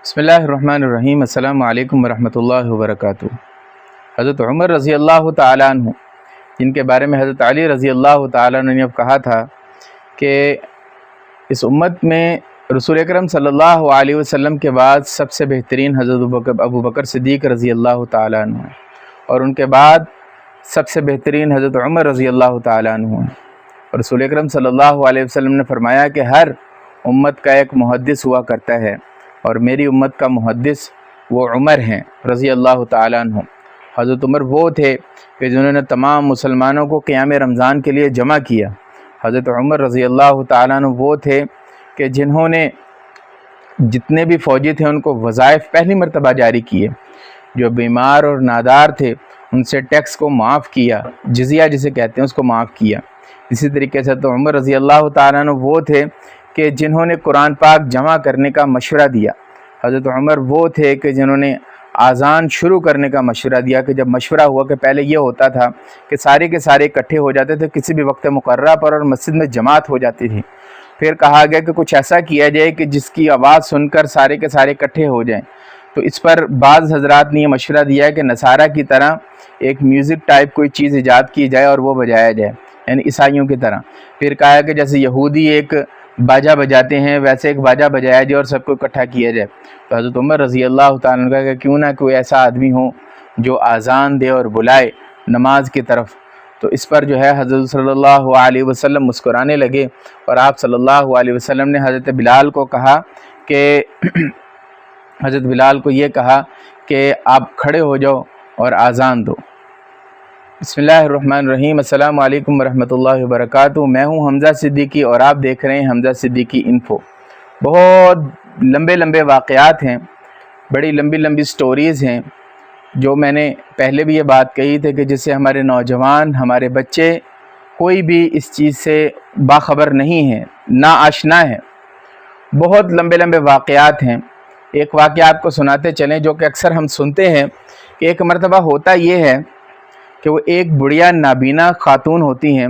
बिस्मिल्लाहिर्रहमानिर्रहीम। अस्सलामु अलैकुम वरहमतुल्लाहि वबरकातुहू। हज़रत उमर रज़ी अल्लाह ताला अन्हु, जिनके बारे में हज़रत अली रज़ी अल्लाह ताला अन्हु ने अब कहा था कि इस उम्मत में रसूल अकरम सल्लल्लाहु अलैहि वसल्लम के बाद सबसे बेहतरीन हज़रत अबू बकर सिद्दीक़ रज़ी अल्लाह ताला अन्हु हैं, और उनके बाद सबसे बेहतरीन हज़रत उमर रज़ी अल्लाह ताला अन्हु हैं। रसूल अकरम सल्लल्लाहु अलैहि वसल्लम ने फरमाया कि हर उम्मत का एक मुहद्दिस हुआ करता है, और मेरी उम्मत का मुहद्दिस वो उमर हैं रज़ी अल्लाह ताला अन्हु। हज़रत उमर वो थे कि जिन्होंने तमाम मुसलमानों को क़याम रमज़ान के लिए जमा किया। हज़रत उमर रज़ी अल्लाह ताला अन्हु वो थे कि जिन्होंने जितने भी फ़ौजी थे उनको वज़ाइफ पहली मरतबा जारी किए। जो बीमार और नादार थे उनसे टैक्स को माफ़ किया, जिज़िया जिसे कहते हैं उसको माफ़ किया। इसी तरीके से तो उमर रज़ी अल्लाह ताला अन्हु वो थे कि जिन्होंने कुरान पाक जमा करने का मशवरा दिया। हज़रत उमर वो थे कि जिन्होंने आज़ान शुरू करने का मशवरा दिया, कि जब मशवरा हुआ कि पहले ये होता था कि सारे के सारे इकट्ठे हो जाते थे किसी भी वक्त मुकर्रर पर और मस्जिद में जमात हो जाती थी। फिर कहा गया कि कुछ ऐसा किया जाए कि जिसकी आवाज़ सुनकर सारे के सारे इकट्ठे हो जाएं। तो इस पर बाज़ हज़रात ने यह मशवरा दिया है कि नसारा की तरह एक म्यूज़िक टाइप कोई चीज़ ईजाद की जाए और वो बजाया जाए, यानी ईसाइयों की तरह। फिर कहा कि जैसे यहूदी एक बाजा बजाते हैं वैसे एक बाजा बजाया जाए और सबको इकट्ठा किया जाए। तो हज़रत उमर रज़ी अल्लाह ताला अन्हु का क्यों ना कोई ऐसा आदमी हो जो आज़ान दे और बुलाए नमाज की तरफ। तो इस पर जो है हज़रत सल्लल्लाहु अलैहि वसल्लम मुस्कुराने लगे, और आप सल्लल्लाहु अलैहि वसल्लम ने हज़रत बिलाल को कहा कि हज़रत बिलाल को ये कहा कि आप खड़े हो जाओ और आज़ान दो। बिस्मिल्लाहिर्रहमानिर्रहीम। अस्सलामु अलैकुम वरहमतुल्लाहि वबरकातुहू। मैं हूँ हमज़ा सिद्दीकी और आप देख रहे हैं हमज़ा सिद्दीकी इन्फो। बहुत लंबे लंबे वाक़यात हैं, बड़ी लंबी लंबी स्टोरीज़ हैं, जो मैंने पहले भी ये बात कही थी कि जिससे हमारे नौजवान, हमारे बच्चे कोई भी इस चीज़ से बाखबर नहीं है, ना आशना है। बहुत लंबे लंबे वाक़यात हैं। एक वाक़या आपको सुनाते चलें जो कि अक्सर हम सुनते हैं कि एक मरतबा होता ये है कि वो एक बुढ़िया नाबीना ख़ातून होती हैं,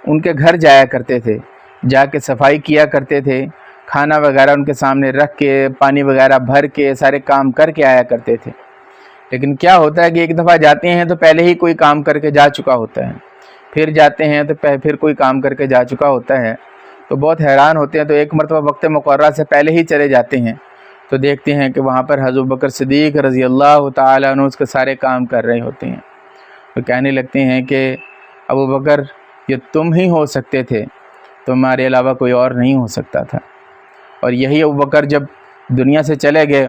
उनके घर जाया करते थे, जाके सफाई किया करते थे, खाना वगैरह उनके सामने रख के, पानी वगैरह भर के, सारे काम करके आया करते थे। लेकिन क्या होता है कि एक दफ़ा जाते हैं तो पहले ही कोई काम करके जा चुका होता है, फिर जाते हैं तो फिर कोई काम करके जा चुका होता है। तो बहुत हैरान होते हैं। तो एक मरतबा वक्त मुकर्रर से पहले ही चले जाते हैं तो देखते हैं कि वहाँ पर हज़रत बकर सिद्दीक़ रज़ी अल्लाह ताला अन्हु उसके सारे काम कर रहे होते हैं। तो कहने लगते हैं कि अबू बकर, ये तुम ही हो सकते थे, तुम्हारे अलावा कोई और नहीं हो सकता था। और यही अबू बकर जब दुनिया से चले गए